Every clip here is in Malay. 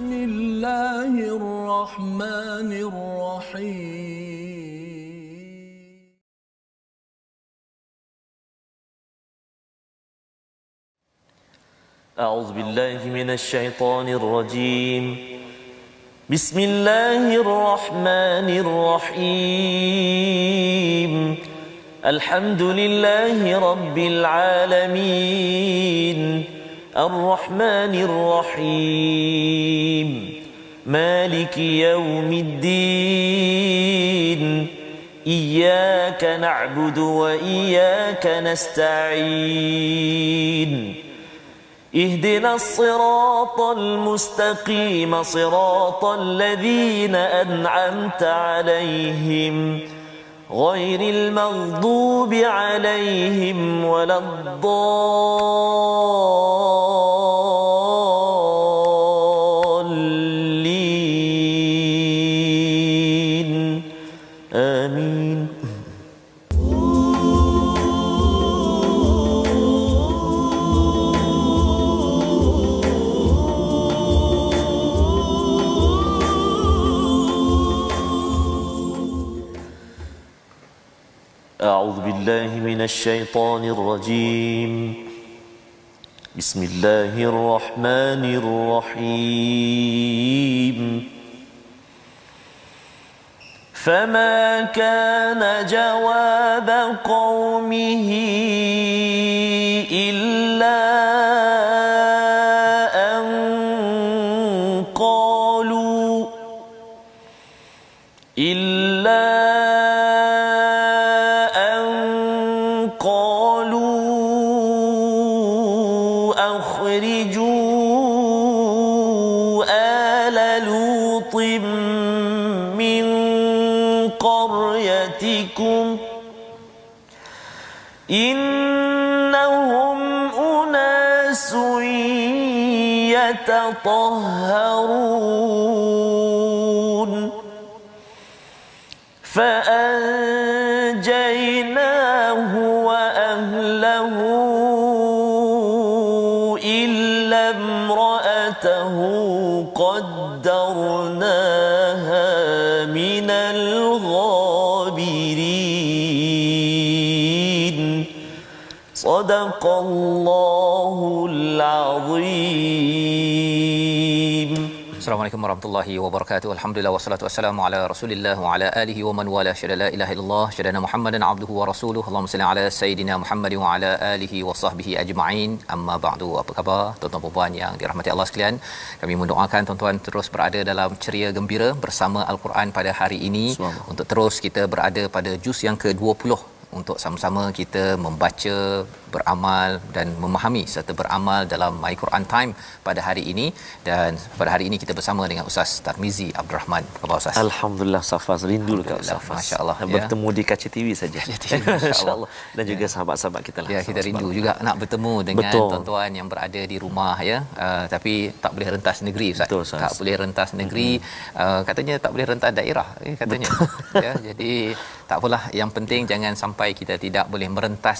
بسم الله الرحمن الرحيم أعوذ بالله من الشيطان الرجيم بسم الله الرحمن الرحيم الحمد لله رب العالمين الرحمن الرحيم مالك يوم الدين إياك نعبد وإياك نستعين اهدنا الصراط المستقيم صراط الذين أنعمت عليهم غير المغضوب عليهم ولا الضالين آمين. أعوذ بالله من الشيطان الرجيم بسم الله الرحمن الرحيم فما كان جواب قومه إلا أن قالوا أخرجوا آل لوط من قريتكم إنهم أناس يتطهرون فأنجيناه وأهله إلا امرأته قدرناها من الغابرين صدق الله العظيم. Assalamualaikum warahmatullahi wabarakatuh. Alhamdulillah wassalatu wassalamu ala Rasulillah wa ala alihi wa man wala syada la ilaha illallah syadana Muhammadan abduhu wa rasuluhu. Allahumma salli ala sayidina Muhammad wa ala alihi wa sahbihi ajma'in. Amma ba'du. Apa khabar tuan-tuan dan puan yang dirahmati Allah sekalian? Kami mendoakan tuan-tuan terus berada dalam ceria gembira bersama Al-Quran pada hari ini. Untuk terus kita berada pada juz yang ke-20 untuk sama-sama kita membaca, beramal dan memahami serta beramal dalam My Quran Time pada hari ini. Dan pada hari ini kita bersama dengan Ustaz Tarmizi Abdul Rahman. Apa khabar Ustaz? Alhamdulillah Safaz, rindu dekat Safaz. Masya-Allah ya. Bertemu di kaca TV saja. Masya-Allah. Dan juga sahabat-sahabat kita lah. Ya, kita rindu juga nak bertemu dengan tuan-tuan yang berada di rumah ya. Tapi tak boleh rentas negeri Ustaz. Betul, tak boleh rentas negeri. Katanya tak boleh rentas daerah katanya. Ya, jadi tak apalah, yang penting jangan sampai kita tidak boleh merentas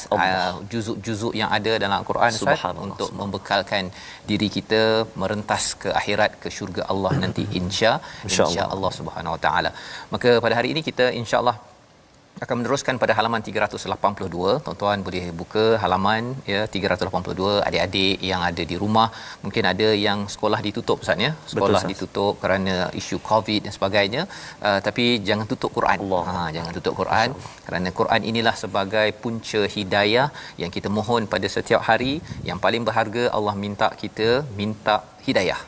juzuk-juzuk yang ada dalam Al-Quran Ustaz, untuk membekalkan diri kita merentas ke akhirat, ke syurga Allah nanti insya-Allah Subhanahu Wa Taala. Maka pada hari ini kita insya-Allah akan meneruskan pada halaman 382. Tuan-tuan boleh buka halaman ya 382. Adik-adik yang ada di rumah, mungkin ada yang sekolah ditutup Ustaz ya. Sekolah ditutup kerana isu Covid dan sebagainya. Tapi jangan tutup Quran. Jangan tutup Quran, kerana Quran inilah sebagai punca hidayah yang kita mohon pada setiap hari. Yang paling berharga Allah minta kita minta hidayah.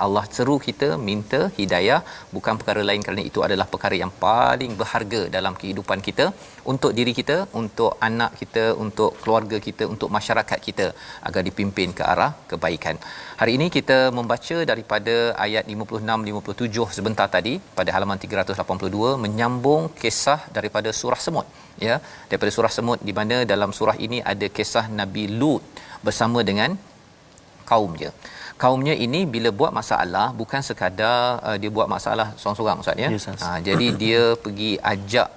Allah seru kita minta hidayah, bukan perkara lain kerana itu adalah perkara yang paling berharga dalam kehidupan kita, untuk diri kita, untuk anak kita, untuk keluarga kita, untuk masyarakat kita, agar dipimpin ke arah kebaikan. Hari ini kita membaca daripada ayat 56-57 sebentar tadi pada halaman 382, menyambung kisah daripada surah Semud ya, daripada surah Semud, di mana dalam surah ini ada kisah Nabi Lut bersama dengan kaumnya. Kaumnya ini bila buat masalah, bukan sekadar dia buat masalah seorang-seorang Ustaz ya. Yes, jadi dia pergi ajak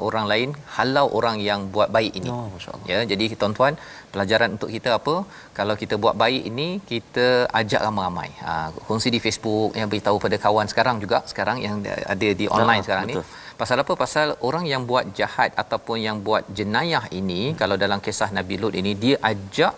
orang lain, halau orang yang buat baik ini. Masya-Allah. Ya, jadi tuan-tuan, pelajaran untuk kita apa? Kalau kita buat baik ini, kita ajak ramai-ramai. Kongsi di Facebook, yang beritahu pada kawan sekarang yang ada di online sekarang betul. ni. Pasal apa? Pasal orang yang buat jahat ataupun yang buat jenayah ini, kalau dalam kisah Nabi Lut ini, dia ajak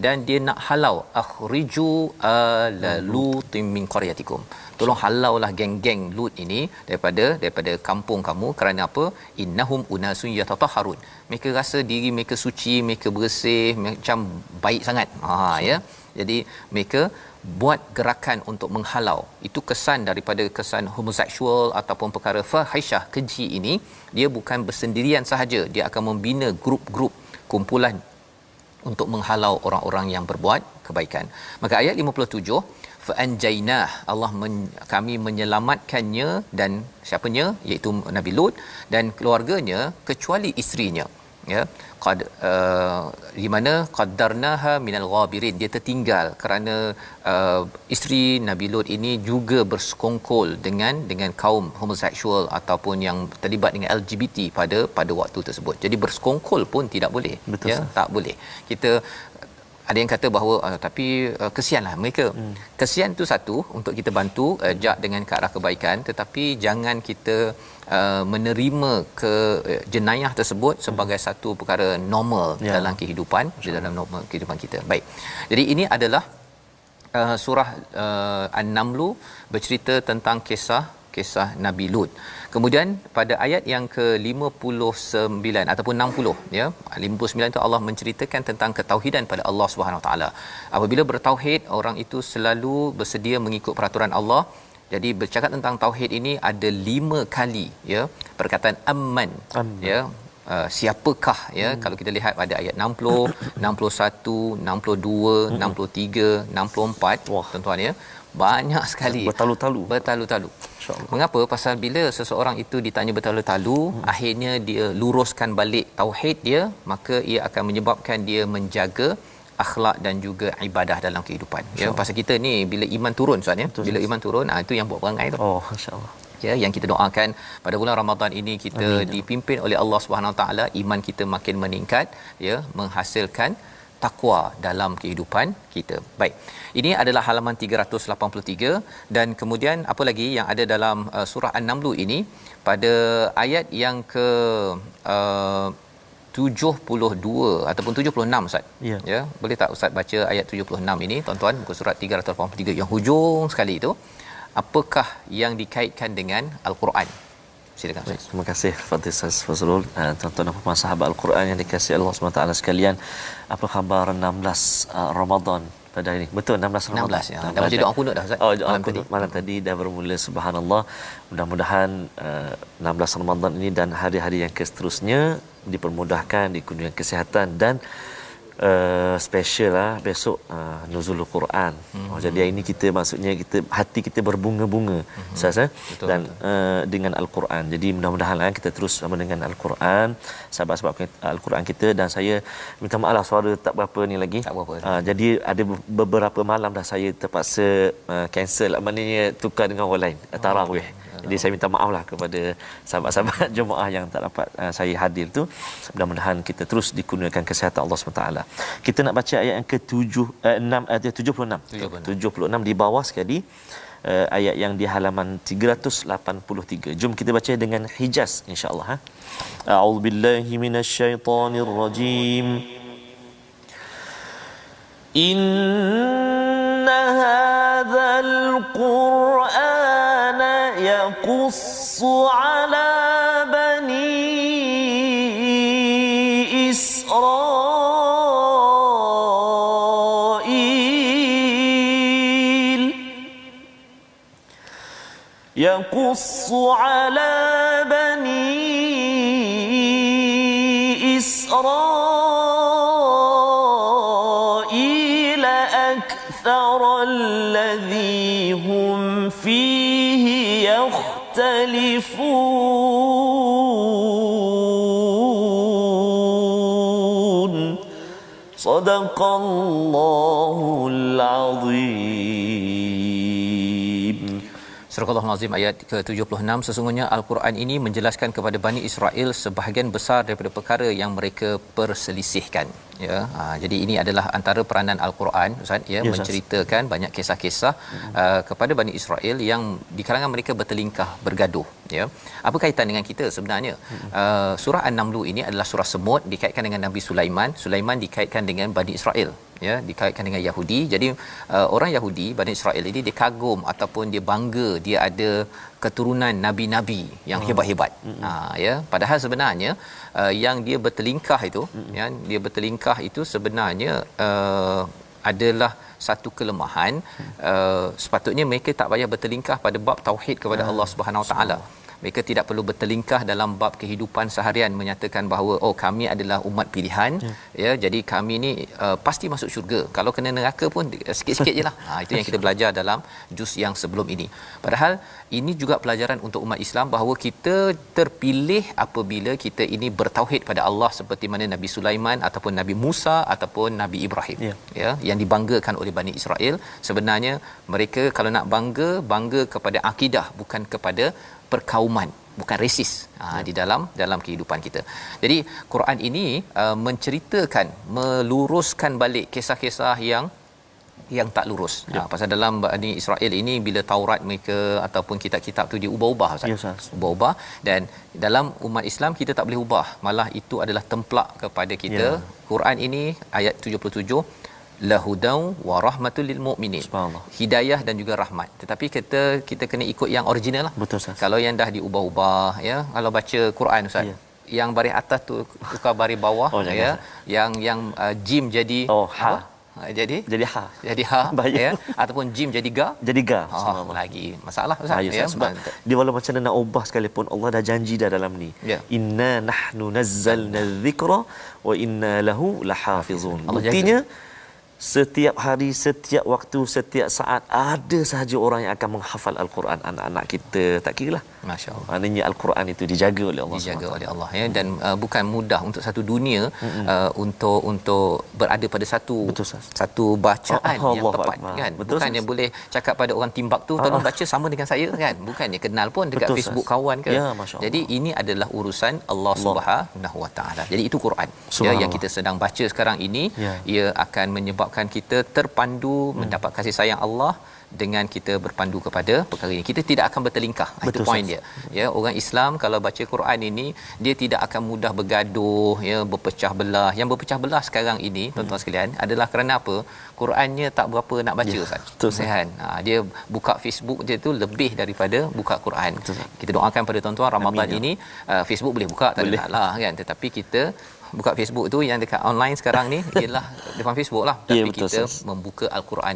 dan dia nak halau, akhriju ala lutim min qaryatikum, tolong halaulah geng-geng Lut ini daripada kampung kamu. Kerana apa? Innahum unasun yatatahharun, mereka rasa diri mereka suci, mereka bersih, macam baik sangat. Ya, jadi mereka buat gerakan untuk menghalau. Itu kesan daripada kesan homoseksual ataupun perkara fahisyah, keji ini, dia bukan bersendirian sahaja, dia akan membina grup-grup, kumpulan untuk menghalau orang-orang yang berbuat kebaikan. Maka ayat 57, fa anjaynah, kami menyelamatkannya dan siapanya, iaitu Nabi Lut dan keluarganya, kecuali isterinya. Ya, di mana qaddarnaha minal ghabirin, dia tertinggal kerana isteri Nabi Lut ini juga bersekongkol dengan kaum homoseksual ataupun yang terlibat dengan LGBT pada waktu tersebut. Jadi bersekongkol pun tidak boleh. Betul, ya, tak boleh. Kita ada yang kata bahawa tapi kesianlah mereka. Kesian tu satu, untuk kita bantu ajak dengan ke arah kebaikan, tetapi jangan kita menerima jenayah tersebut sebagai satu perkara normal dalam kehidupan, dalam normal kehidupan kita. Baik. Jadi ini adalah surah An-Naml bercerita tentang kisah Nabi Lut. Kemudian pada ayat yang ke-59 ataupun 60, ya, 59 tu Allah menceritakan tentang ketauhidan pada Allah Subhanahu Wa Taala. Apabila bertauhid, orang itu selalu bersedia mengikut peraturan Allah. Jadi bercakap tentang tauhid ini ada 5 kali, ya, perkataan amman. Ya, siapakah, ya. Kalau kita lihat pada ayat 60, 61, 62, 63, 64, tuan-tuan, ya, banyak sekali, bertalu-talu. Mengapa? Pasal bila seseorang itu ditanya bertalu-talu, akhirnya dia luruskan balik tauhid dia, maka ia akan menyebabkan dia menjaga akhlak dan juga ibadah dalam kehidupan. Ya, pasal kita ni bila iman turun, Ustaz, ya. Bila iman turun, itu yang buat perangai tu. Masya-Allah. Ya, yang kita doakan pada bulan Ramadan ini, kita dipimpin oleh Allah Subhanahu Wa Taala, iman kita makin meningkat, ya, menghasilkan takwa dalam kehidupan kita. Baik. Ini adalah halaman 383, dan kemudian apa lagi yang ada dalam surah An-Naml ini pada ayat yang ke 72 ataupun 76, Ustaz. Ya, boleh tak Ustaz baca ayat 76 ini, tuan-tuan, muka surat 383 yang hujung sekali itu. Apakah yang dikaitkan dengan Al-Quran? Silakan Ustaz. Terima kasih kepada Ustaz Fazrul. Tuan-tuan dan puan sahabat Al-Quran yang dikasihi Allah SWT sekalian, apa khabar 16 Ramadan pada hari ini? Betul, 16 Ramadan. 16, ya. Dah baca doa kunut dah, Ustaz? Malam tadi dah bermula, subhanallah. Mudah-mudahan 16 Ramadan ini dan hari-hari yang seterusnya dipermudahkan, dikurniakan kesihatan dan special lah besok nuzulul Quran. Jadi hari ini kita, maksudnya kita, hati kita berbunga-bunga dan dengan Al-Quran. Jadi mudah-mudahan kita terus sama dengan Al-Quran, sahabat-sahabat Al-Quran kita. Dan saya minta maaf lah, suara tak berapa ni lagi. Tak berapa. Jadi ada beberapa malam dah saya terpaksa cancel, maknanya tukar dengan orang lain, tarawih. Jadi saya minta maaf lah kepada sahabat-sahabat jemaah yang tak dapat saya hadir tu. Mudah-mudahan kita terus dikurniakan kesihatan Allah SWT. Kita nak baca ayat yang ke-76 di bawah sekali, ayat yang di halaman 383. Jom kita baca dengan Hijaz, insya-Allah. A'udzubillahi minasyaitonirrajim. Inna hadzal Qur'ana yaqussu 'ala bani Israil yaqussu 'ala bani Israil akthara alladhi hum fihi yakhtalifun. Sadaqallahul azim. Surah Al-Azim ayat ke-76, sesungguhnya Al-Quran ini menjelaskan kepada Bani Israel sebahagian besar daripada perkara yang mereka perselisihkan. Ya, jadi ini adalah antara peranan Al-Quran, Ustaz, ya, menceritakan banyak kisah-kisah kepada Bani Israel yang di kalangan mereka bertelingkah, bergaduh. Ya, apa kaitan dengan kita sebenarnya? Surah An-Naml ini adalah surah semut, dikaitkan dengan Nabi Sulaiman. Sulaiman dikaitkan dengan Bani Israel, ya, dikaitkan dengan Yahudi. Jadi orang Yahudi, Bani Israel ini dia kagum ataupun dia bangga dia ada keturunan nabi-nabi yang hebat-hebat. Ya, padahal sebenarnya yang dia bertelingkah itu, ya, dia bertelingkah itu sebenarnya adalah satu kelemahan. Sepatutnya mereka tak payah bertelingkah pada bab tauhid kepada Allah Subhanahu Wa Taala. Mereka tidak perlu bertelingkah dalam bab kehidupan seharian menyatakan bahawa kami adalah umat pilihan, ya, jadi kami ni pasti masuk syurga. Kalau kena neraka pun sikit-sikit jelah. Itu yang kita belajar dalam juz yang sebelum ini. Padahal ini juga pelajaran untuk umat Islam bahawa kita terpilih apabila kita ini bertauhid pada Allah seperti mana Nabi Sulaiman ataupun Nabi Musa ataupun Nabi Ibrahim, ya, yang dibanggakan oleh Bani Israel. Sebenarnya mereka kalau nak bangga kepada akidah, bukan kepada perkauman, bukan resis di dalam kehidupan kita. Jadi Quran ini menceritakan, meluruskan balik kisah-kisah yang tak lurus. Pasal dalam Bani Israel ini bila Taurat mereka ataupun kitab-kitab tu diubah-ubah, Ustaz. Ubah-ubah, dan dalam umat Islam kita tak boleh ubah. Malah itu adalah templak kepada kita. Quran ini ayat 77, lahudaw wa rahmatul lil mukminin. Hidayah dan juga rahmat. Tetapi kita kena ikut yang original lah. Betul, Ustaz. Kalau yang dah diubah-ubah, ya, kalau baca Quran, Ustaz, yang baris atas tu tukar baris bawah, ya, yang jim jadi ha. Jadi ha. Ya, ataupun jim jadi ga. Lagi masalah, Ustaz, ya. Sebab dia walau macam mana nak ubah sekalipun Allah dah janji dah dalam ni. Inna nahnu nazzalna dzikra wa inna lahu lahafizun. Buktinya setiap hari, setiap waktu, setiap saat ada sahaja orang yang akan menghafal Al-Quran, anak-anak kita, tak kira lah. Masya-Allah. Maknanya Al-Quran itu dijaga oleh Allah. Dijaga oleh Allah, ya, dan bukan mudah untuk satu dunia untuk berada pada satu bacaan yang tepat, kan. Betul, bukannya boleh cakap pada orang Timbuktu tolong baca sama dengan saya, kan. Bukannya kenal pun dekat Facebook kawan ke. Jadi ini adalah urusan Allah Subhanahu Wa Taala. Jadi itu Quran, ya, yang kita sedang baca sekarang ini. Ia akan menyebabkan kita terpandu mendapat kasih sayang Allah dengan kita berpandu kepada perkara ini. Kita tidak akan bertelingkah. Itu poin dia. Ya, orang Islam kalau baca Quran ini, dia tidak akan mudah bergaduh, ya, berpecah belah. Yang berpecah belah sekarang ini, tuan-tuan sekalian, adalah kerana apa? Qurannya tak berapa nak baca, Ustaz. Kan? Dia buka Facebook dia tu lebih daripada buka Quran. Kita doakan pada tuan-tuan Ramadan ini Facebook boleh buka, tak ada lah, kan. Tetapi kita buka Facebook tu yang dekat online sekarang ni ialah depan Facebook lah, tapi kita membuka Al-Quran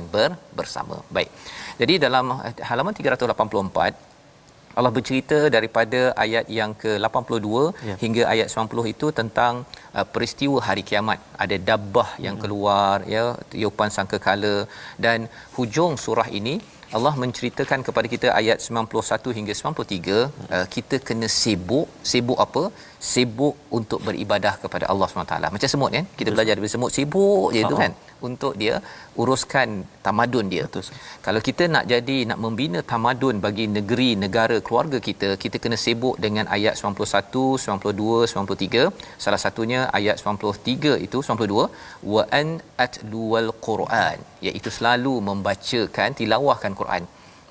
bersama. Baik. Jadi dalam halaman 384 Allah bercerita daripada ayat yang ke-82 hingga ayat 90 itu tentang peristiwa hari kiamat. Ada dabbah yang keluar, ya, tiupan sangkakala, dan hujung surah ini Allah menceritakan kepada kita ayat 91 hingga 93, kita kena sibuk apa? Sibuk untuk beribadah kepada Allah SWT. Macam semut, kan? Kita belajar daripada semut, sibuk je tu, kan, untuk dia uruskan tamadun dia. Kalau kita nak membina tamadun bagi negeri, negara, keluarga kita, kita kena sibuk dengan ayat 91, 92, 93. Salah satunya ayat 93 itu 92, wa an atluwal Quran, iaitu selalu membacakan, tilawahkan Quran.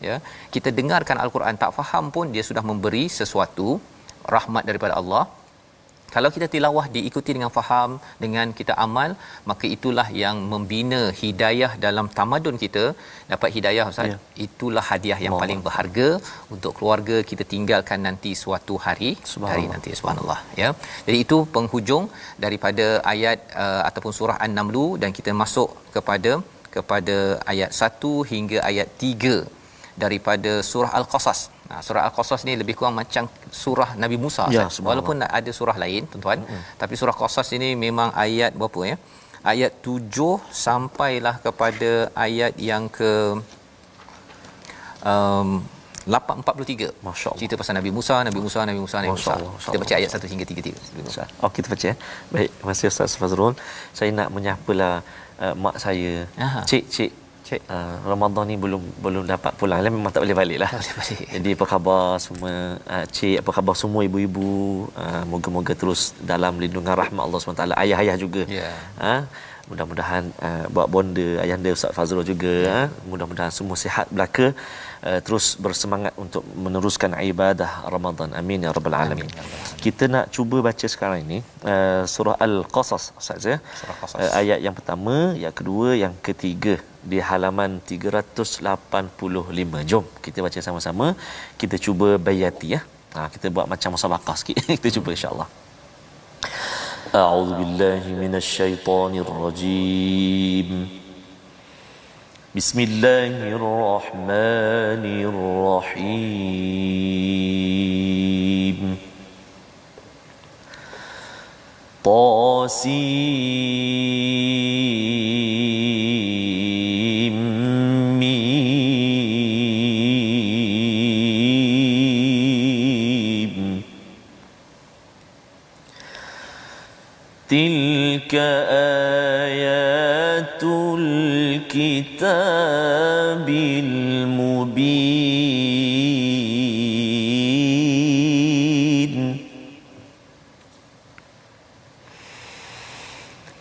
Ya, kita dengarkan Al-Quran tak faham pun dia sudah memberi sesuatu rahmat daripada Allah. Kalau kita tilawah diikuti dengan faham, dengan kita amal, maka itulah yang membina hidayah dalam tamadun kita. Dapat hidayah, Ustaz, itulah hadiah yang paling berharga untuk keluarga kita tinggalkan nanti suatu hari nanti, subhanallah, ya. Jadi itu penghujung daripada ayat ataupun surah An-Naml, dan kita masuk kepada ayat 1 hingga ayat 3 daripada surah Al-Qasas. Surah Al-Qasas ni lebih kurang macam surah Nabi Musa, walaupun ada surah lain, tuan-tuan, tapi surah Qasas ini memang ayat berapa, ya? Ayat 7 sampailah kepada ayat yang ke 843. Masya-Allah. Cerita pasal Nabi Musa. Kita baca ayat 1 hingga 3. Kita baca, ya. Baik, terima kasih Ustaz Fazrul. Saya nak menyapalah mak saya. Cik Cik. Ramadan ni belum dapat pulang lah, memang tak boleh balik lah. Tak boleh balik. Jadi apa khabar semua cik, apa khabar semua ibu-ibu, moga-moga terus dalam lindungan rahmat Allah SWT, ayah-ayah juga. Mudah-mudahan buat bonda ayahanda Ustaz Fazrul juga, mudah-mudahan semua sihat belaka, terus bersemangat untuk meneruskan ibadah Ramadan. Amin ya rabbal alamin. Kita nak cuba baca sekarang ini surah Al-Qasas Ustaz ya. Surah Qasas. Ayat yang pertama, yang kedua, yang ketiga di halaman 385. Jom kita baca sama-sama. Kita cuba bayati ya. Kita buat macam musabaqah sikit. Kita cuba insya-Allah. أعوذ بالله من الشيطان الرجيم بسم الله الرحمن الرحيم طاسيم تلك آيات الكتاب المبين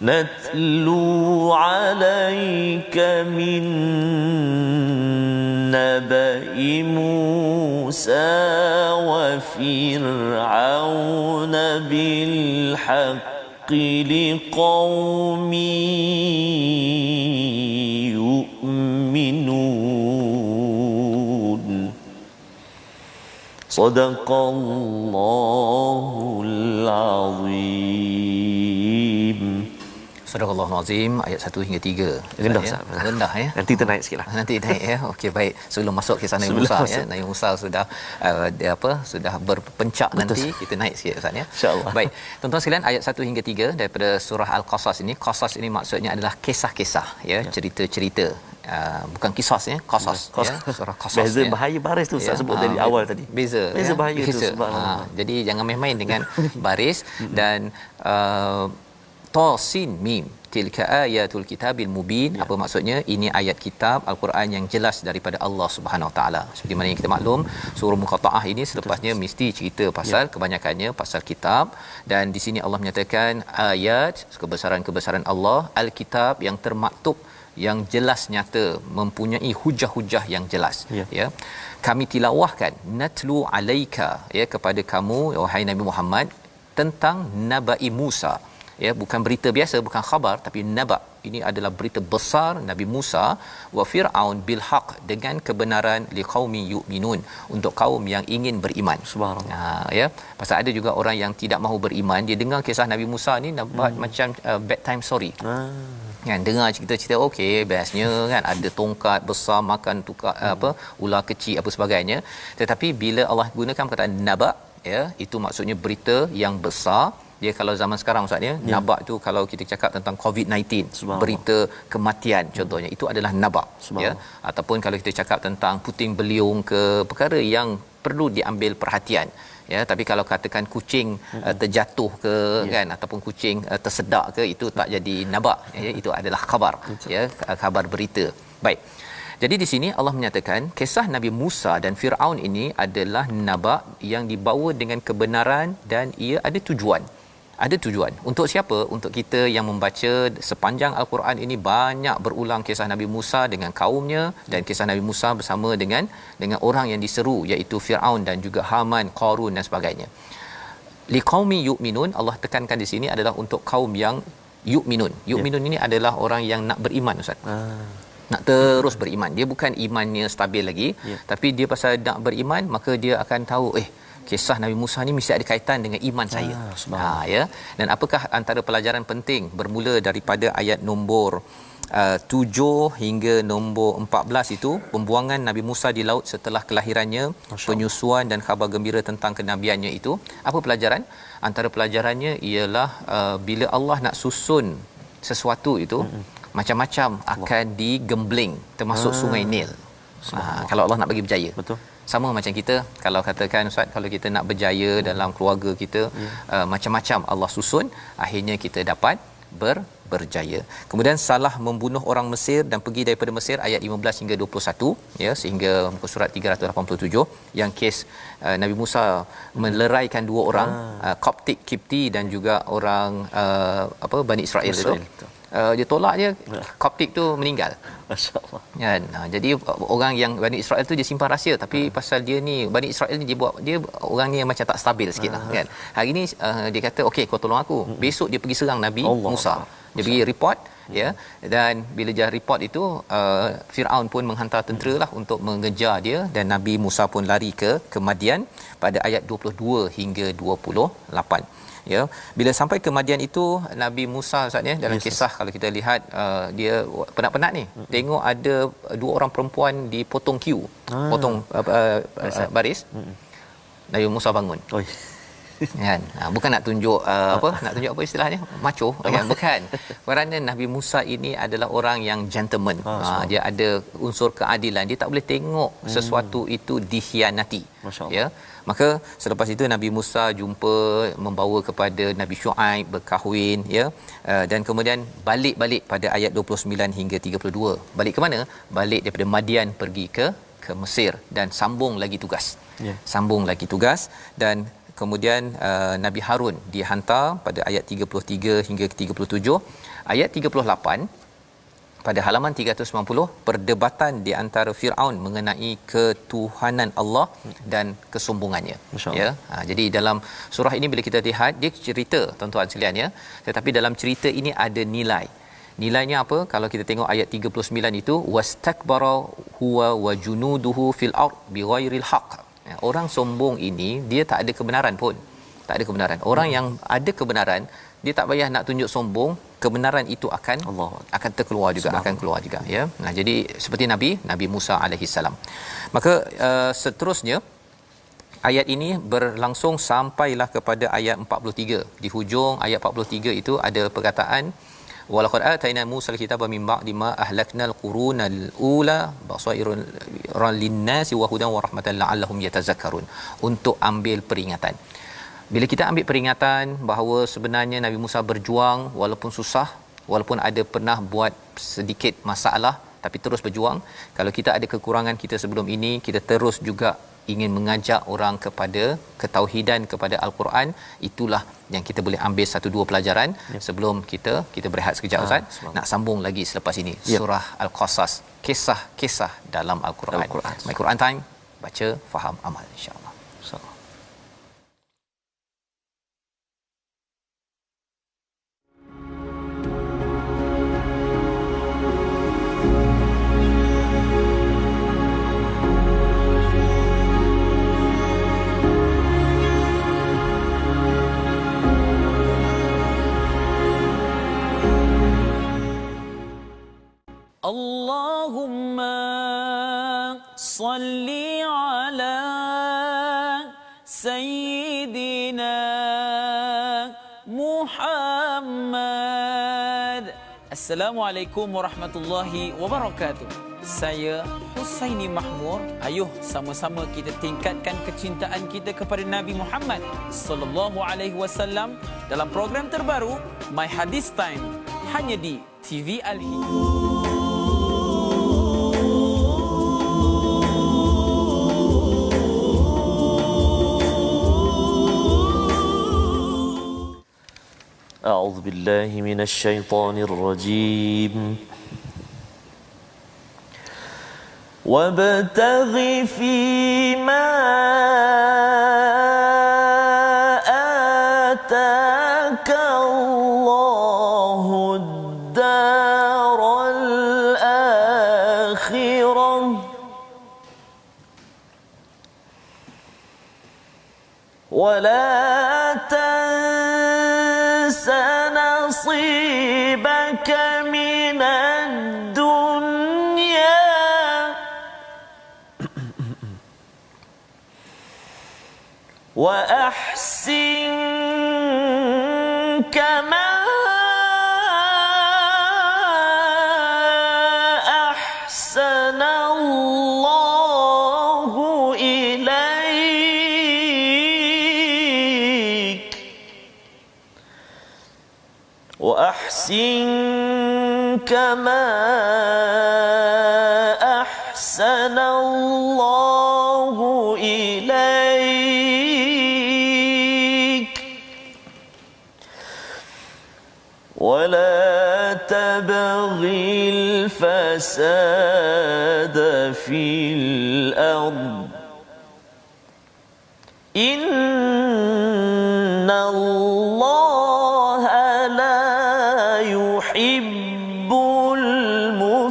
نتلو عليك من نبأ موسى وفرعون بالحق لقوم يؤمنون صدق الله العظيم. Surah Al-Azim ayat 1 hingga 3. Rendah ya? Ustaz. Rendah ya. Nanti ternaik sikitlah. Nanti naik ya. Okey baik. Sebelum masuk kisah Nabi Musa ya. Nabi Musa sudah dia sudah berpencak. Betul. Nanti kita naik sikit Ustaz ya. Insya-Allah. Baik. Tuan-tuan sekalian, ayat 1 hingga 3 daripada surah Al-Qasas ini. Qasas ini maksudnya adalah kisah-kisah ya, cerita-cerita. Bukan kisah ya, qasas ya. Surah Qasas. Beza ya. bahaya baris tu Ustaz sebut dari awal tadi. Beza ya? Bahaya tu subhanallah. Jadi jangan main-main dengan baris dan Tasin Mim, tilka ayatul kitabil mubin. Apa maksudnya? Ini ayat kitab Al-Quran yang jelas daripada Allah Subhanahu Wa Taala. Seperti mana yang kita maklum, surah Muqattaah ini selepasnya mesti cerita pasal kebanyakannya pasal kitab, dan di sini Allah menyatakan ayat kebesaran-kebesaran Allah, al-kitab yang termaktub, yang jelas nyata, mempunyai hujah-hujah yang jelas ya. Kami tilawahkan, natlu alaika ya, kepada kamu wahai Nabi Muhammad, tentang nabai Musa ya, bukan berita biasa, bukan khabar, tapi naba. Ini adalah berita besar Nabi Musa wa Fir'aun bil haq, dengan kebenaran liqaumi yu'minun, untuk kaum yang ingin beriman. Subhanallah. Ya, pasal ada juga orang yang tidak mahu beriman, dia dengar kisah Nabi Musa ni nampak macam bedtime story. Kan dengar cerita-cerita okey, bestnya kan, ada tongkat besar makan tukar ular kecil apa sebagainya. Tetapi bila Allah gunakan perkataan naba ya, itu maksudnya berita yang besar. Dia kalau zaman sekarang Ustaz ya, nabak tu kalau kita cakap tentang COVID-19, berita kematian contohnya, itu adalah nabak ya. Ataupun kalau kita cakap tentang puting beliung ke, perkara yang perlu diambil perhatian ya. Tapi kalau katakan kucing terjatuh ke kan, ataupun kucing tersedak ke, itu tak jadi nabak ya, itu adalah khabar ya, khabar berita. Baik. Jadi di sini Allah menyatakan kisah Nabi Musa dan Firaun ini adalah nabak yang dibawa dengan kebenaran, dan ia ada tujuan. Ada tujuan. Untuk siapa? Untuk kita yang membaca sepanjang Al-Quran ini, banyak berulang kisah Nabi Musa dengan kaumnya, dan kisah Nabi Musa bersama dengan orang yang diseru, iaitu Firaun dan juga Haman, Qarun dan sebagainya. Liqaumi yu'minun, Allah tekankan di sini adalah untuk kaum yang yu'minun. Yu'minun ini adalah orang yang nak beriman Ustaz. Nak terus beriman. Dia bukan imannya stabil lagi, tapi dia pasal nak beriman, maka dia akan tahu kisah Nabi Musa ni mesti ada kaitan dengan iman saya. Ya. Dan apakah antara pelajaran penting bermula daripada ayat nombor 7 hingga nombor 14 itu, pembuangan Nabi Musa di laut setelah kelahirannya, penyusuan dan khabar gembira tentang kenabiannya itu. Apa pelajaran? Antara pelajarannya ialah bila Allah nak susun sesuatu itu, macam-macam akan digembling, termasuk Sungai Nil. Kalau Allah nak bagi berjaya. Betul. Sama macam kita, kalau katakan Ustaz, kalau kita nak berjaya dalam keluarga kita, macam-macam Allah susun, akhirnya kita dapat berjaya. Kemudian salah membunuh orang Mesir dan pergi daripada Mesir ayat 15 hingga 21 ya, sehingga muka surat 387 yang kes Nabi Musa meleraikan dua orang Koptik Kipti dan juga orang Bani Israel itu. Dia tolak je, Koptik tu meninggal. Masya-Allah. Kan. Jadi orang yang Bani Israel tu dia simpan rahsia, tapi pasal dia ni Bani Israel ni dia orang ni yang macam tak stabil sikitlah kan. Hari ni dia kata okey kau tolong aku. Besok dia pergi serang Nabi Musa. Dia pergi report ya, dan bila dia report itu Firaun pun menghantar tentera lah untuk mengejar dia, dan Nabi Musa pun lari ke Madian pada ayat 22 hingga 28 ya. Bila sampai ke Madian itu Nabi Musa Ustaz ya, dalam kisah kalau kita lihat dia penat-penat ni tengok ada dua orang perempuan dipotong queue, potong baris. Nabi Musa bangun. Oi. Kan, bukan nak tunjuk nak tunjuk apa istilahnya, macho kan, bukan, kerana Nabi Musa ini adalah orang yang gentleman. Dia ada unsur keadilan, dia tak boleh tengok sesuatu itu dikhianati ya. Maka selepas itu Nabi Musa jumpa, membawa kepada Nabi Syuaib, berkahwin ya, dan kemudian balik pada ayat 29 hingga 32. Balik ke mana? Balik daripada Madian pergi ke Mesir dan sambung lagi tugas. Sambung lagi tugas, dan kemudian Nabi Harun dihantar pada ayat 33 hingga 37. Ayat 38 pada halaman 390, perdebatan di antara Firaun mengenai ketuhanan Allah dan kesombongannya ya. Jadi dalam surah ini bila kita lihat dia cerita tuan-tuan sekalian ya, tetapi dalam cerita ini ada nilai. Nilainya apa? Kalau kita tengok ayat 39 itu, wastakbara huwa wa junuduhu fil ard bighairil haqq. Orang sombong ini dia tak ada kebenaran pun. Tak ada kebenaran. Orang yang ada kebenaran, dia tak payah nak tunjuk sombong, kebenaran itu akan terkeluar juga, akan keluar juga ya. Nah, jadi seperti Nabi Musa alaihi salam. Maka seterusnya ayat ini berlangsung sampailah kepada ayat 43. Di hujung ayat 43 itu ada perkataan walaqad atayna Musa al-kitaba min ba'di ma ahlaknal qurunal ula basairan lin-nasi wa hudan wa rahmatan la'allahum yatazakkarun, untuk ambil peringatan. Bila kita ambil peringatan bahawa sebenarnya Nabi Musa berjuang walaupun susah, walaupun ada pernah buat sedikit masalah, tapi terus berjuang. Kalau kita ada kekurangan kita sebelum ini, kita terus juga ingin mengajak orang kepada ketauhidan, kepada Al-Quran. Itulah yang kita boleh ambil satu dua pelajaran sebelum kita berehat sekejap Ustaz. Nak sambung lagi selepas ini surah Al-Qasas, kisah-kisah dalam Al-Quran. My Quran Time, baca, faham, amal, insya-Allah. Allahumma salli ala Sayyidina Muhammad. Assalamualaikum warahmatullahi wabarakatuh. Saya Husaini Mahmur. Ayuh sama-sama kita tingkatkan kecintaan kita kepada Nabi Muhammad sallallahu alaihi wasallam dalam program terbaru My Hadis Time, hanya di TV Al-Hidayah. أعوذ بالله من الشيطان الرجيم وابتغ فيما آتاك الله الدار الآخرة ولا نصيبك من الدنيا وأحسن كما أحسن الله إليك وأحسن كما أحسن الله إليك ولا تبغ الفساد في الأرض إن الله لا يحب المفسدين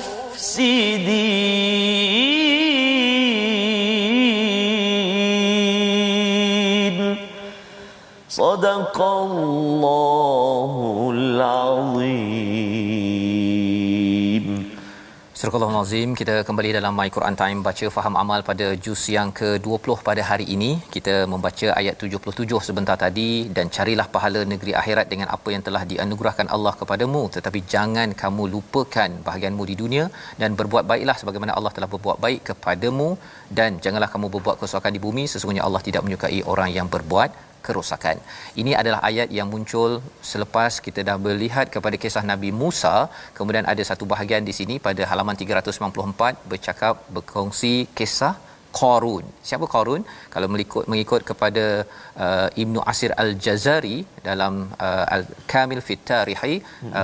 صدق الله العظيم. Surah Al-Azim, kita kembali dalam My Quran Time baca faham amal pada juz yang ke-20 pada hari ini. Kita membaca ayat 77 sebentar tadi, dan carilah pahala negeri akhirat dengan apa yang telah dianugerahkan Allah kepadamu, tetapi jangan kamu lupakan bahagianmu di dunia dan berbuat baiklah sebagaimana Allah telah berbuat baik kepadamu, dan janganlah kamu berbuat kerosakan di bumi, sesungguhnya Allah tidak menyukai orang yang berbuat kerosakan. Ini adalah ayat yang muncul selepas kita dah melihat kepada kisah Nabi Musa. Kemudian ada satu bahagian di sini pada halaman 394 berkongsi kisah Qarun. Siapa Qarun? Kalau mengikut kepada Ibnu Asir Al-Jazari dalam Al-Kamil fi Tarihi,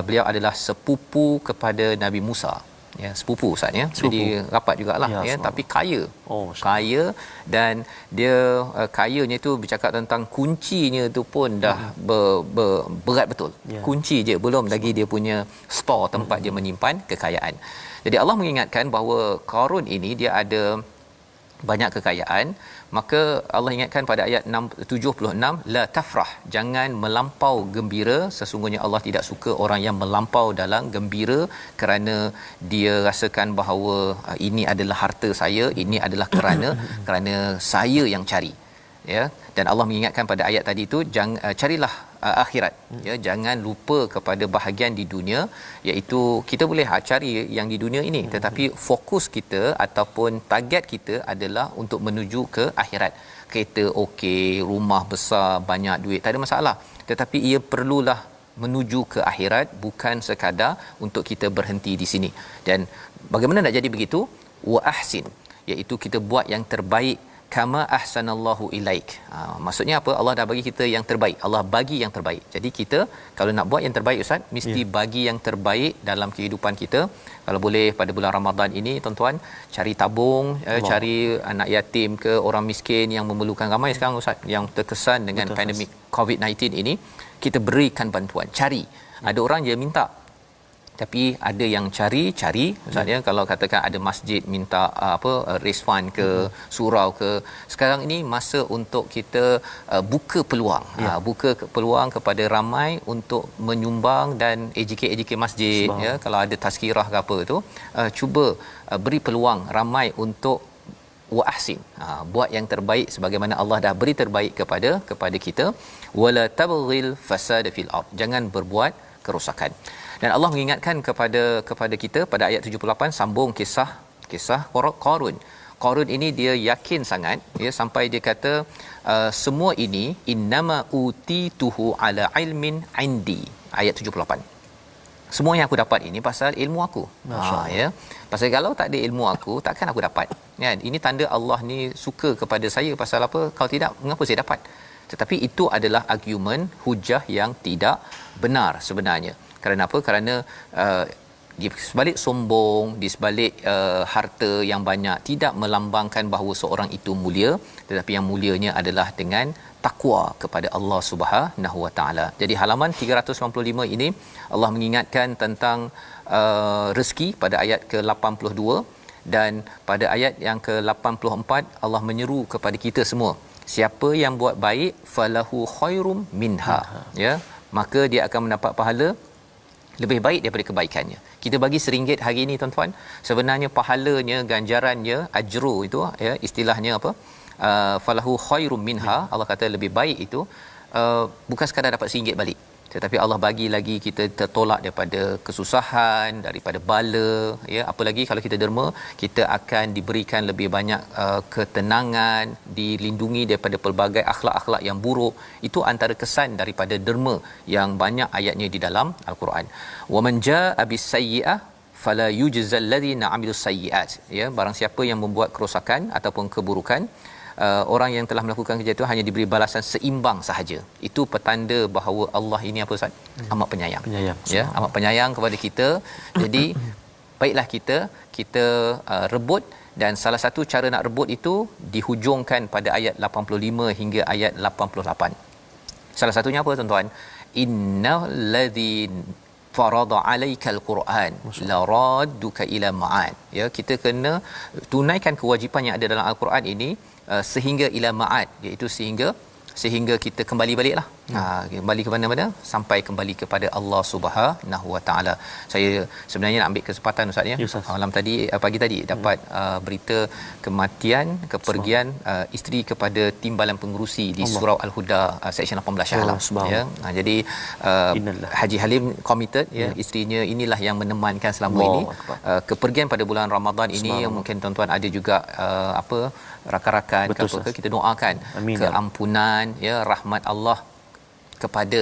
beliau adalah sepupu kepada Nabi Musa. Ya, sepupu Ustaz ya. Jadi rapat jugalah ya, tapi kaya. Kaya, dan dia kayanya tu bercakap tentang kuncinya tu pun dah berat betul. Kunci je, belum lagi dia punya store tempat dia menyimpan kekayaan. Jadi Allah mengingatkan bahawa Qarun ini dia ada banyak kekayaan, maka Allah ingatkan pada ayat 76, la tafrah, jangan melampau gembira, sesungguhnya Allah tidak suka orang yang melampau dalam gembira kerana dia rasakan bahawa ini adalah harta saya, ini adalah kerana saya yang cari. Ya, dan Allah mengingatkan pada ayat tadi tu, carilah akhirat, ya, jangan lupa kepada bahagian di dunia, iaitu kita boleh cari yang di dunia ini, tetapi fokus kita ataupun target kita adalah untuk menuju ke akhirat. Kereta okey, rumah besar, banyak duit, tak ada masalah, tetapi ia perlulah menuju ke akhirat, bukan sekadar untuk kita berhenti di sini. Dan bagaimana nak jadi begitu? Wa ahsin, iaitu kita buat yang terbaik, kama ahsanallahu ilaik. Maksudnya apa? Allah dah bagi kita yang terbaik. Allah bagi yang terbaik. Jadi kita kalau nak buat yang terbaik Ustaz, mesti bagi yang terbaik dalam kehidupan kita. Kalau boleh pada bulan Ramadan ini tuan-tuan, cari tabung, cari anak yatim ke orang miskin yang memerlukan. Ramai sekarang Ustaz yang terkesan dengan pandemik COVID-19 ini, kita berikan bantuan. Cari. Ada orang dia minta, tapi ada yang cari Ustaz ya. Kalau katakan ada masjid minta raise fund ke surau ke, sekarang ini masa untuk kita buka peluang, buka peluang kepada ramai untuk menyumbang dan educate masjid ya. Kalau ada tazkirah ke apa tu, cuba beri peluang ramai untuk wa ahsin, buat yang terbaik sebagaimana Allah dah beri terbaik kepada kita. Wala tabghil fasad fil ard, jangan berbuat kerosakan. Dan Allah mengingatkan kepada kita pada ayat 78, sambung kisah Qarun. Qarun ini dia yakin sangat ya, sampai dia kata semua ini innama utituhu ala ilmin indi. Ayat 78, semua yang aku dapat ini pasal ilmu aku. Ya, pasal kalau tak ada ilmu aku, takkan aku dapat kan. Ini tanda Allah ni suka kepada saya. Pasal apa? Kalau tidak, mengapa saya dapat? Tetapi itu adalah argumen hujah yang tidak benar sebenarnya. Kerana apa? Kerana di sebalik sombong, di sebalik harta yang banyak, tidak melambangkan bahawa seorang itu mulia, tetapi yang mulianya adalah dengan takwa kepada Allah Subhanahu Wa Taala. Jadi halaman 395 ini Allah mengingatkan tentang rezeki pada ayat ke-82, dan pada ayat yang ke-84 Allah menyeru kepada kita semua, siapa yang buat baik falahu khairum minha, ya, maka dia akan mendapat pahala lebih baik daripada kebaikannya. Kita bagi RM1 hari ini tuan-tuan, sebenarnya pahalanya, ganjarannya, ajru itu ya, istilahnya apa? Falahu khairum minha. Allah kata lebih baik itu bukan sekadar dapat RM1 balik. tetapi Allah bagi lagi kita tertolak daripada kesusahan, daripada bala, ya, apalagi kalau kita derma, kita akan diberikan lebih banyak ketenangan, dilindungi daripada pelbagai akhlak-akhlak yang buruk. Itu antara kesan daripada derma yang banyak ayatnya di dalam al-Quran. Wa man jaa bis sayyi'ah fala yujzal ladzina 'amilus sayyi'at, ya, barang siapa yang membuat kerosakan ataupun keburukan, orang yang telah melakukan kerja itu hanya diberi balasan seimbang sahaja. Itu petanda bahawa Allah ini apa Ustaz? Amat penyayang. Ya, amat penyayang kepada kita. Jadi baiklah kita rebut, dan salah satu cara nak rebut itu dihujungkan pada ayat 85 hingga ayat 88. Salah satunya apa tuan-tuan? Innal ladzi farada alaikal Quran la radduka ila ma'ad. Ya, kita kena tunaikan kewajipan yang ada dalam al-Quran ini sehingga ila ma'ad, iaitu sehingga kita kembali baliklah. Kembali ke mana-mana? Sampai kembali kepada Allah Subhanahu Wa Taala. Saya sebenarnya nak ambil kesempatan Ustaz, ya. Malam tadi, pagi tadi dapat berita kematian, kepergian isteri kepada timbalan pengerusi di Surau Al-Huda seksyen 18 Shah Alam, ya. Jadi Haji Halim committed, ya, isterinya inilah yang menemankan selama ini. Kepergian pada bulan Ramadan ini, mungkin tuan-tuan ada juga rakan-rakan ke kita doakan keampunan, ya, rahmat Allah kepada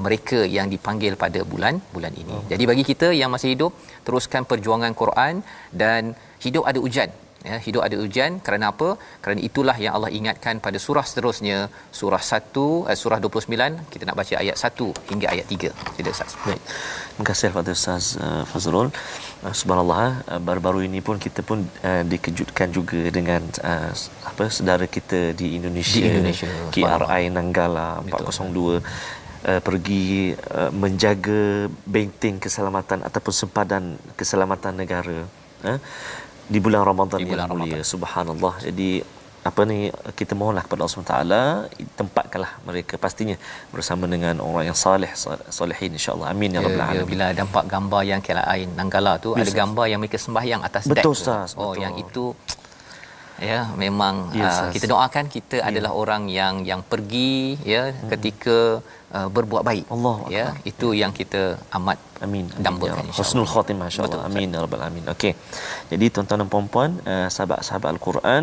mereka yang dipanggil pada bulan ini. Jadi bagi kita yang masih hidup, teruskan perjuangan Quran, dan hidup ada ujian. Ya, hidup ada ujian kerana apa? Kerana itulah yang Allah ingatkan pada surah seterusnya, surah 1 surah 29, kita nak baca ayat 1 hingga ayat 3. Sila Ustaz. Baik. Terima kasih kepada Ustaz Fazrul. Subhanallah, baru-baru ini pun kita pun dikejutkan juga dengan saudara kita di Indonesia, KRI Nanggala 402 pergi menjaga benteng keselamatan ataupun sempadan keselamatan negara di bulan Ramadan yang mulia. Subhanallah. Jadi kita mohonlah kepada Allah SWT, tempatkanlah mereka pastinya bersama dengan orang yang salihin, insya-Allah. Amin ya rabbal alamin. Bila nampak gambar yang KLI Nanggala tu, ada gambar yang mereka sembahyang atas dek. Betul Ustaz. Yang itu, ya, memang kita doakan kita adalah orang yang pergi, ya, ketika berbuat baik. Allah, ya, itu yang kita amat dambakan, husnul khatimah, insya-Allah. Amin ya rabbal alamin. Okey. Jadi tuan-tuan dan puan-puan, sahabat-sahabat Al-Quran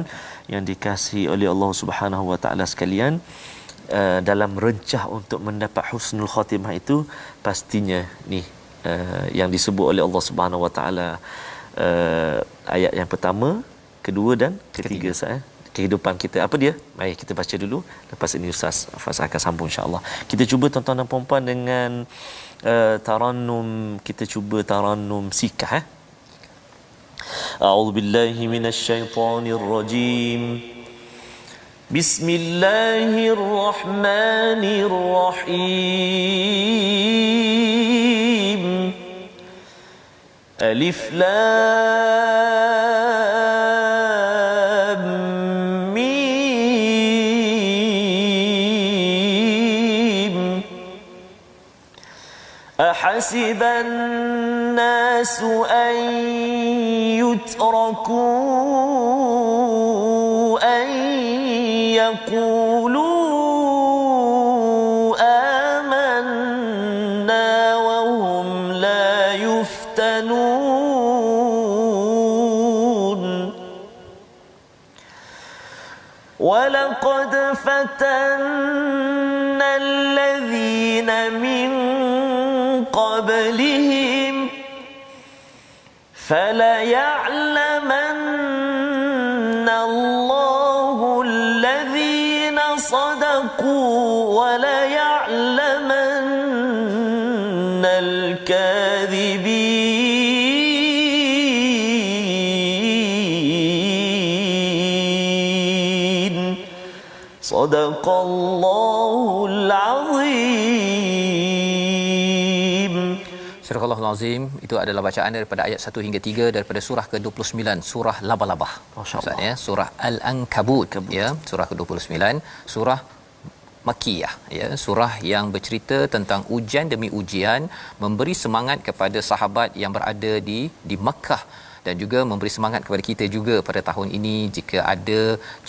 yang dikasihi oleh Allah Subhanahu Wa Taala sekalian, dalam rencah untuk mendapat husnul khatimah itu, pastinya ni yang disebut oleh Allah Subhanahu Wa Taala, ayat yang pertama, kedua dan ketiga. Kehidupan kita apa dia? Mari kita baca dulu, lepas ini Ustaz Faz akan sambung, insya-Allah. Kita cuba tuan-tuan dan puan-puan dengan tarannum, kita cuba tarannum sikah. A'udzu billahi minasy syaithanir rajim. Bismillahirrahmanirrahim. Alif Lam Mim. أحسب الناس أن يتركوا أن يقولوا آمنا وهم لا يفتنون ولقد فتنا الذين من قبلهم فليعلمن الله الذين صدقوا وليعلمن الكاذبين صدق الله العظيم. Surah Al-Azim itu adalah bacaan daripada ayat 1 hingga 3 daripada surah ke-29, surah Labah-Labah. Masyaallah, ya, surah Al-Ankabut, ya, surah ke-29, surah Makkiyah, ya, surah yang bercerita tentang ujian demi ujian, memberi semangat kepada sahabat yang berada di Makkah dan juga memberi semangat kepada kita juga pada tahun ini jika ada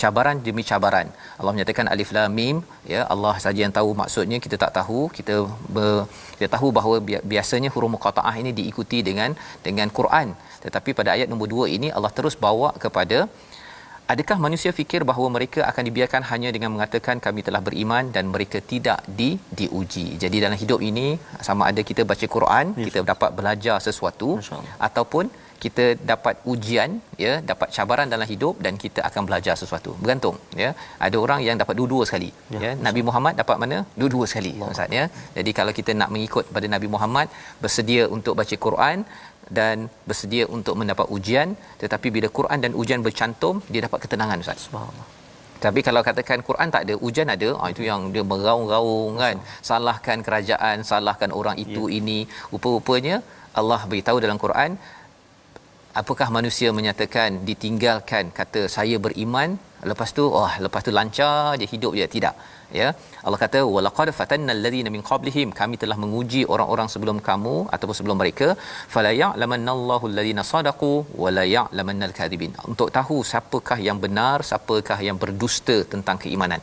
cabaran demi cabaran. Allah menyatakan alif lam mim, ya, Allah saja yang tahu maksudnya, kita tak tahu. Kita tahu bahawa biasanya huruf muqataah ini diikuti dengan Quran, tetapi pada ayat nombor 2 ini Allah terus bawa kepada, adakah manusia fikir bahawa mereka akan dibiarkan hanya dengan mengatakan kami telah beriman dan mereka tidak diuji. Jadi dalam hidup ini, sama ada kita baca Quran, kita dapat belajar sesuatu, ataupun kita dapat ujian, ya, dapat cabaran dalam hidup dan kita akan belajar sesuatu. Bergantung, ya. Ada orang yang dapat dua-dua sekali, ya. Nabi Muhammad dapat mana? Dua-dua sekali, Ustaz, ya. Jadi kalau kita nak mengikut pada Nabi Muhammad, bersedia untuk baca Quran dan bersedia untuk mendapat ujian, tetapi bila Quran dan ujian bercantum, dia dapat ketenangan, Ustaz. Subhanallah. Tapi kalau katakan Quran tak ada, ujian ada, itu yang dia meraung-raung kan, salahkan kerajaan, salahkan orang itu ini. Rupa-rupanya Allah beritahu dalam Quran, apakah manusia menyatakan ditinggalkan kata saya beriman, lepas tu lancar je hidup je? Tidak, ya. Allah kata walaqad fatannal ladina min qablihim, kami telah menguji orang-orang sebelum kamu ataupun sebelum mereka, fala ya'lamannallahu alladhina sadaqu wala ya'lamannal kadhibin, untuk tahu siapakah yang benar, siapakah yang berdusta tentang keimanan.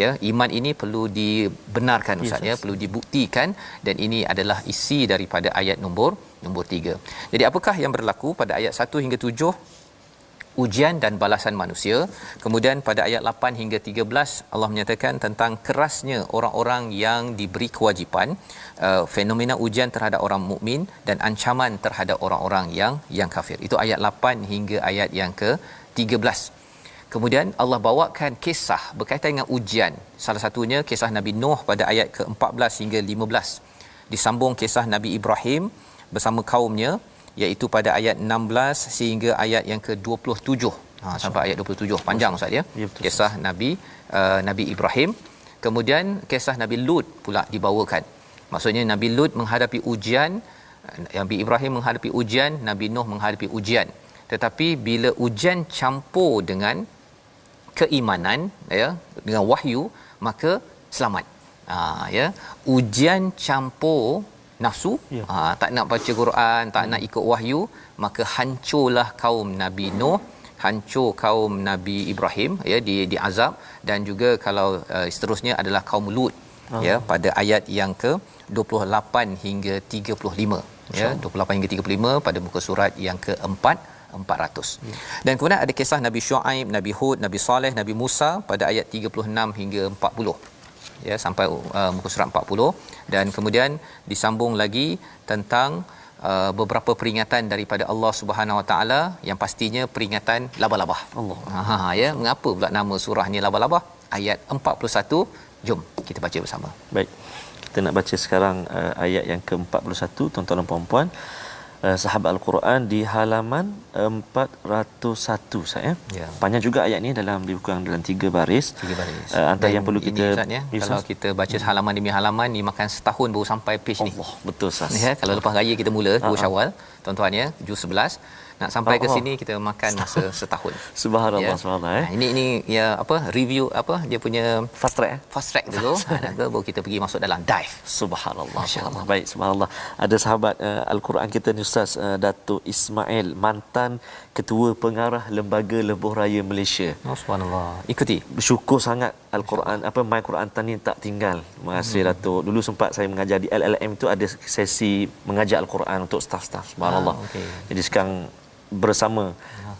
Ya, iman ini perlu dibenarkan, Ustaz, ya, perlu dibuktikan, dan ini adalah isi daripada ayat nombor 3. Jadi apakah yang berlaku pada ayat 1 hingga 7, ujian dan balasan manusia. Kemudian pada ayat 8 hingga 13 Allah menyatakan tentang kerasnya orang-orang yang diberi kewajipan, fenomena ujian terhadap orang mukmin dan ancaman terhadap orang-orang yang kafir. Itu ayat 8 hingga ayat yang ke-13. Kemudian Allah bawakan kisah berkaitan dengan ujian. Salah satunya kisah Nabi Nuh pada ayat ke-14 hingga 15. Disambung kisah Nabi Ibrahim bersama kaumnya, iaitu pada ayat 16 sehingga ayat yang ke-27. Sampai ayat 27 panjang, Ustaz, ya. Kisah Nabi Ibrahim. Kemudian kisah Nabi Lut pula dibawakan. Maksudnya Nabi Lut menghadapi ujian, Nabi Ibrahim menghadapi ujian, Nabi Nuh menghadapi ujian. Tetapi bila ujian campur dengan keimanan, ya, dengan wahyu, maka selamat. Ya, ujian campur nafsu, tak nak baca Quran, tak nak ikut wahyu, maka hancurlah kaum Nabi Nuh, hancur kaum Nabi Ibrahim, ya, diazab, dan juga kalau seterusnya adalah kaum Lut, ya, pada ayat yang ke-28 hingga 35, ya, 28 hingga 35 pada muka surat yang ke-400. Dan kemudian ada kisah Nabi Syuaib, Nabi Hud, Nabi Saleh, Nabi Musa pada ayat 36 hingga 40, ya, sampai muka surat 40. Dan kemudian disambung lagi tentang beberapa peringatan daripada Allah Subhanahu Wa Taala, yang pastinya peringatan laba-labah. Allah. Ya, mengapa pula nama surah ni laba-labah? Ayat 41, jom kita baca bersama. Baik. Kita nak baca sekarang ayat yang ke-41, tuan-tuan dan puan-puan. Sahabat Al-Quran di halaman 401, saya. Ya. Panjang juga ayat ni, lebih kurang dalam 3 baris. Antara yang perlu kita ini, kalau kita baca halaman demi halaman ni makan setahun baru sampai page ni. Betul, Sas. Ya, kalau lepas raya kita mula 2 Syawal, tuan-tuan, ya, juz 11, nak sampai ke sini kita makan masa setahun. Subhanallah, ya. Subhanallah. Ini ya, review dia punya fast track dulu. Baru kita pergi masuk dalam dive. Subhanallah, Subhanallah. Baik, subhanallah. Ada sahabat Al-Quran kita ni, Ustaz, Datuk Ismail, mantan ketua pengarah Lembaga Lebuh Raya Malaysia. Subhanallah. Ikuti. Bersyukur sangat Al-Quran, My Quran Tan ni tak tinggal. Terima kasih, Datuk. Dulu sempat saya mengajar di LLM tu, ada sesi mengajar Al-Quran untuk staf-staf. Subhanallah. Jadi sekarang bersama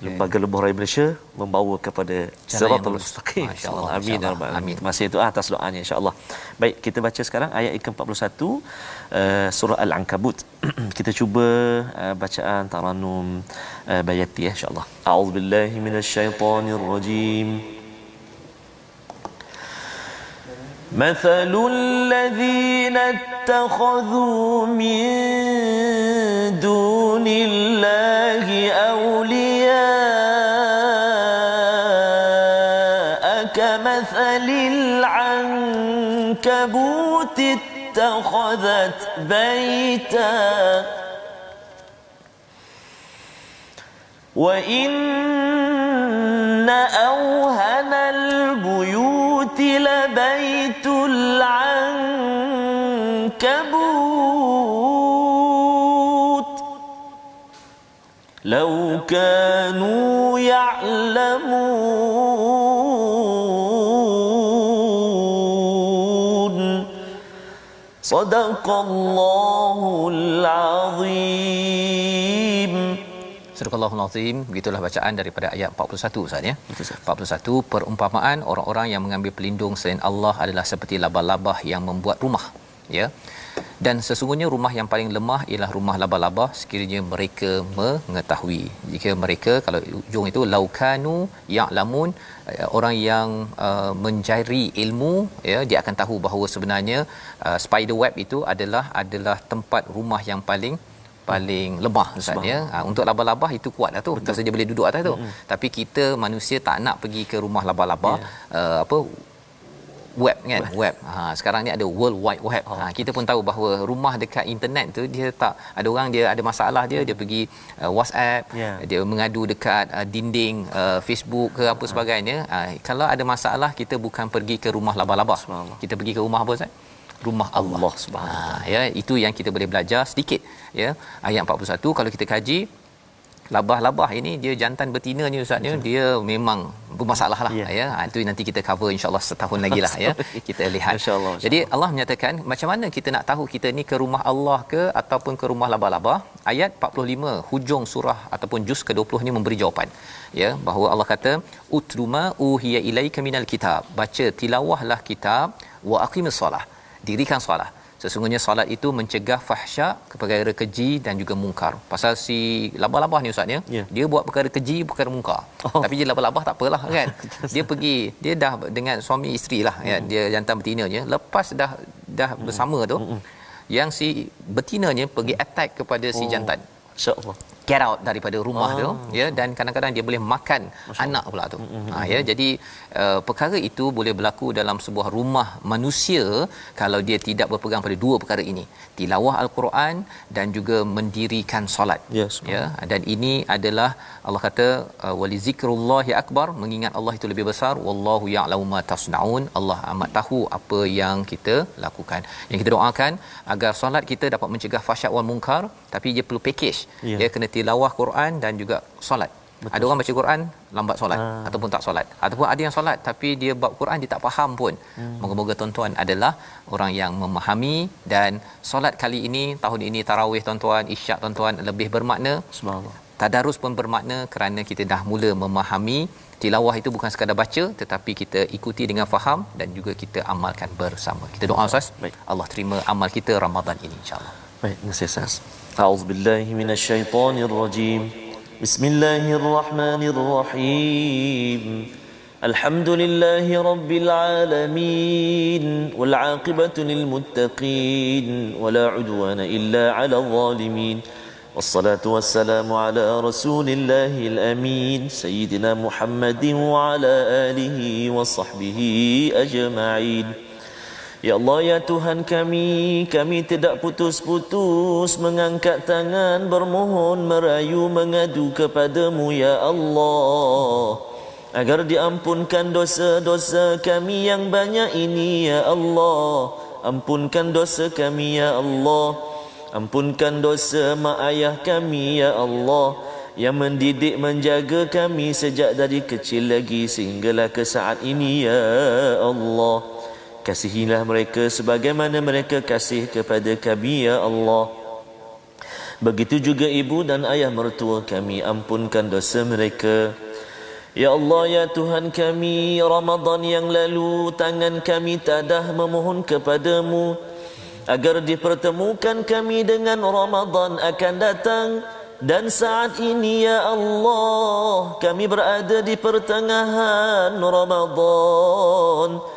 Lembaga Lebuh Raya Malaysia membawa kepada Siratal Mustaqim. Insya-Allah. Amin. Amin. Terima kasih itu atas doanya, insya-Allah. Baik, kita baca sekarang ayat ke-41 surah Al-Ankabut. Kita cuba bacaan Taranum Bayati, insya-Allah. A'udzubillahi minasyaitonirrajim. مثل الذين اتخذوا من دون الله أولياء كمثل العنكبوت اتخذت بيتا وإن أوهن البيوت لبيت العنكبوت law kanu ya'lamun. Sadaqallahul azim. Surah Al-Azim. Begitulah bacaan daripada ayat 41 Ustaz ya. 41 perumpamaan orang-orang yang mengambil pelindung selain Allah adalah seperti labah-labah yang membuat rumah ya. Dan sesungguhnya rumah yang paling lemah ialah rumah labah-labah sekiranya mereka mengetahui. Jika mereka, kalau ujung itu laukanu ya'lamun, orang yang mencari ilmu ya, dia akan tahu bahawa sebenarnya spider web itu adalah tempat rumah yang paling lemah Ustaz ya. Untuk labah-labah itu kuatlah tu. Tak saja boleh duduk atas tu. Tapi kita manusia tak nak pergi ke rumah labah-labah web kan, web. Sekarang ni ada World Wide Web. Kita pun tahu bahawa rumah dekat internet tu dia tak ada, orang dia ada masalah dia pergi WhatsApp, dia mengadu dekat dinding Facebook ke apa sebagainya. Kalau ada masalah kita bukan pergi ke rumah labah-labah. Kita pergi ke rumah apa Ustaz? Rumah Allah Subhanahu ya. Itu yang kita boleh belajar sedikit ya. Ayat 41 kalau kita kaji, labah-labah ini dia jantan betina ni Ustaz ni, dia memang bermasalah lah ya. Itu nanti kita cover insya-Allah setahun lagi lah ya. Kita lihat insya-Allah. Jadi Allah menyatakan macam mana kita nak tahu kita ni ke rumah Allah ke ataupun ke rumah labah-labah. Ayat 45 hujung surah ataupun juz ke-20 ni memberi jawapan ya, bahawa Allah kata utruma uhiya ilaika minal kitab, baca tilawahlah kitab, wa aqimis solah, dirikan solat. Sesungguhnya solat itu mencegah fahsyak, perkara keji dan juga mungkar. Pasal si labah-labah ni Ustaz ya, dia buat perkara keji, perkara mungkar. Tapi dia labah-labah tak apalah kan. Dia pergi, dia dah dengan suami isteri lah ya, dia jantan betinanya, lepas dah bersama tu, yang si betinanya pergi attack kepada si jantan. Insya-Allah. Get out daripada rumah tu ya, dan kadang-kadang dia boleh makan anak pula tu. Ya, jadi perkara itu boleh berlaku dalam sebuah rumah manusia kalau dia tidak berpegang pada dua perkara ini, tilawah al-Quran dan juga mendirikan solat. Ya, dan ini adalah Allah kata walizikrullahi akbar, mengingat Allah itu lebih besar, wallahu ya'lamu ma tasnaun, Allah amat tahu apa yang kita lakukan. Yang kita doakan agar solat kita dapat mencegah fahsyak wal munkar, tapi dia perlu package. Dia kena tilawah Quran dan juga solat. Betul. Ada orang baca Quran lambat solat ataupun tak solat, ataupun ada yang solat tapi dia bab Quran dia tak faham pun. Moga-moga tuan-tuan adalah orang yang memahami, dan solat kali ini, tahun ini tarawih tuan-tuan, isyak tuan-tuan lebih bermakna. Subhanallah. Tadarus pun bermakna kerana kita dah mula memahami tilawah itu bukan sekadar baca tetapi kita ikuti dengan faham dan juga kita amalkan bersama. Kita doa Ustaz, Allah terima amal kita Ramadan ini insya-Allah. Baik, nasihat. A'udzubillahi minasyaitonirrajim. Bismillahirrahmanirrahim. Alhamdulillahi rabbil alamin wal 'aqibatu lil muttaqin wala 'udwana illa 'alal zalimin. Wassalatu wassalamu ala rasulillahil amin sayyidina Muhammadin wa ala alihi wa sahbihi ajma'in. Ya Allah, ya Tuhan kami tidak putus-putus mengangkat tangan, bermohon, merayu, mengadu kepadamu ya Allah, agar diampunkan dosa-dosa kami yang banyak ini ya Allah. Ampunkan dosa kami ya Allah. Ampunkan dosa mak ayah kami ya Allah, yang mendidik menjaga kami sejak dari kecil lagi sehinggalah ke saat ini ya Allah. Kasihilah mereka sebagaimana mereka kasih kepada kami ya Allah. Begitu juga ibu dan ayah mertua kami, ampunkan dosa mereka. Ya Allah, ya Tuhan kami, Ramadan yang lalu tangan kami tadah memohon kepadamu agar dipertemukan kami dengan Ramadan akan datang. Dan saat ini ya Allah, kami berada di pertengahan Ramadan.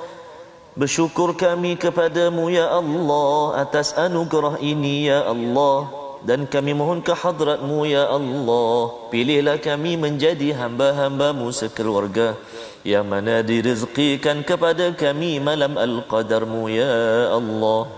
Bersyukur kami kepadamu ya Allah atas anugerah ini ya Allah, dan kami mohon ke hadratmu ya Allah, pilihlah kami menjadi hamba-hambamu sekeluarga yang mana dirizqikan kepada kami malam al-qadarmu ya Allah.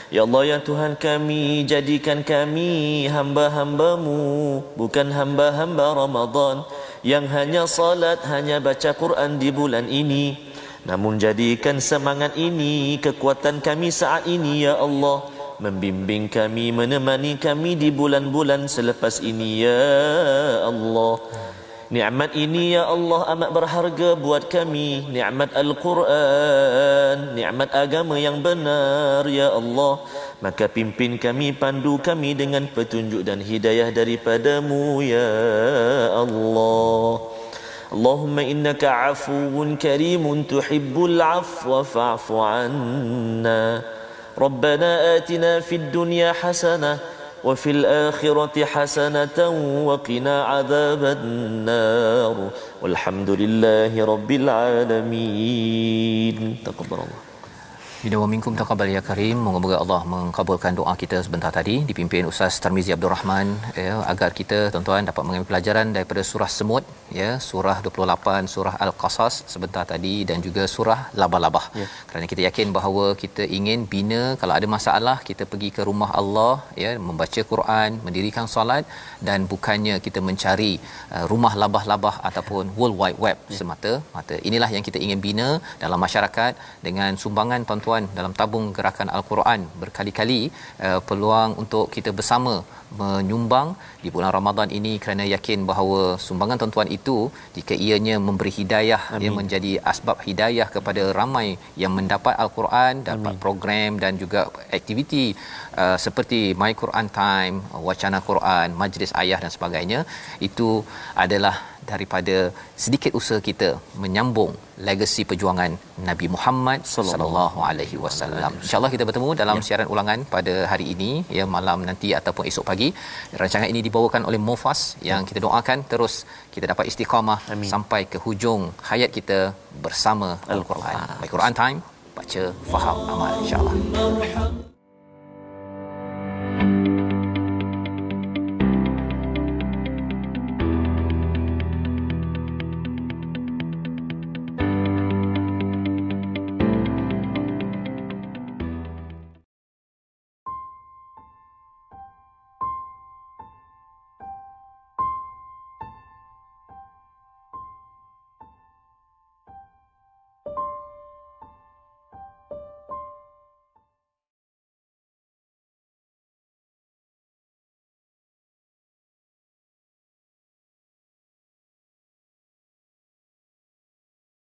Ya Allah, ya Tuhan kami, jadikan kami hamba-hambamu, bukan hamba-hamba Ramadan yang hanya salat, hanya baca Quran di bulan ini. Namun jadikan semangat ini kekuatan kami saat ini ya Allah, membimbing kami, menemani kami di bulan-bulan selepas ini ya Allah. Nikmat ini ya Allah amat berharga buat kami, nikmat Al-Quran, nikmat agama yang benar ya Allah. Maka pimpin kami, pandu kami dengan petunjuk dan hidayah daripadamu ya Allah. Allahumma innaka afuwun karimun tuhibbul afwa fa'fu anna. Rabbana atina fid dunya hasanah wa fil akhirati hasanatan wa qina adzaban nar. Walhamdulillahi rabbil alamin. Taqabbalallah. Bina wa minkum taqabbal ya karim. Moga-moga Allah mengabulkan doa kita sebentar tadi dipimpin Ustaz Tarmizi Abdul Rahman ya, agar kita tuan-tuan dapat mengambil pelajaran daripada surah Semut ya, surah 28, surah Al-Qasas sebentar tadi dan juga surah Labah-Labah. Kerana kita yakin bahawa kita ingin bina, kalau ada masalah kita pergi ke rumah Allah ya, membaca Quran, mendirikan solat, dan bukannya kita mencari rumah labah-labah ataupun World Wide Web semata-mata. Inilah yang kita ingin bina dalam masyarakat dengan sumbangan tuan-tuan dalam tabung gerakan Al-Quran berkali-kali. Peluang untuk kita bersama menyumbang di bulan Ramadan ini kerana yakin bahawa sumbangan tuan-tuan itu jika ianya memberi hidayah, ia menjadi asbab hidayah kepada ramai yang mendapat Al-Quran, dapat program dan juga aktiviti seperti My Quran Time, wacana Quran, majlis ayah dan sebagainya. Itu adalah daripada sedikit usaha kita menyambung legasi perjuangan Nabi Muhammad sallallahu alaihi wasallam. Insya-Allah kita bertemu dalam siaran ulangan pada hari ini ya, malam nanti ataupun esok pagi. Rancangan ini dibawakan oleh Mufas yang kita doakan terus kita dapat istiqamah sampai ke hujung hayat kita bersama Al-Quran. Al-Quran Time, baca, faham, amal insya-Allah.